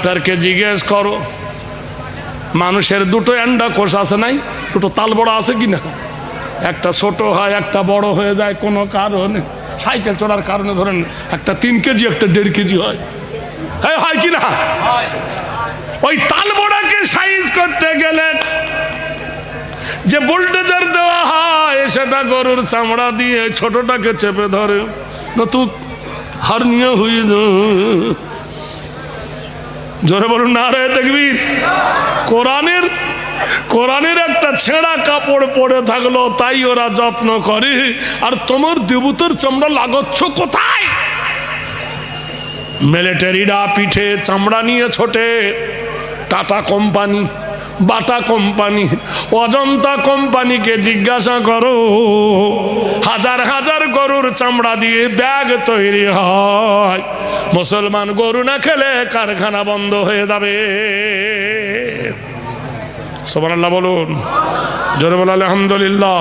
ডাক্তারকে জিজ্ঞেস করো মানুষের দুটো অ্যান্ডাকোষ আছে নাই, দুটো তাল বড় আছে কিনা? একটা ছোট হয়, একটা বড় হয়ে যায় কোনো কারণে, সাইকেল চড়ার কারণে ধরেন একটা 3 কেজি একটা 1.5 কেজি হয়, হয় কিনা? ওই তাল বড়াকে সাইজ করতে গেলে যে ভোল্টেজার দেওয়া হয় সেটা গরুর চামড়া দিয়ে ছোটটাকে চেপে ধরে, নতুন হার্নিয়া হয়ে যায়। জোরে বলুন নারে তাকবীর। কোরআনের একটা ছেঁড়া কাপড় পরে থাকলো তাই ওরা যত্ন করে, আর তোমার দেবতার চামড়া লাগাচ্ছ কোথায়? মিলিটারিরা পিঠে চামড়া নিয়ে ছোটে, tata company, Bata company, Ajanta কোম্পানিকে জিজ্ঞাসা করো, হাজার হাজার গরুর চামড়া দিয়ে ব্যাগ তৈরি হয়। মুসলমান গরু না খেলে কারখানা বন্ধ হয়ে যাবে। সুবহানাল্লাহ বলুন, জোরে বলুন আলহামদুলিল্লাহ।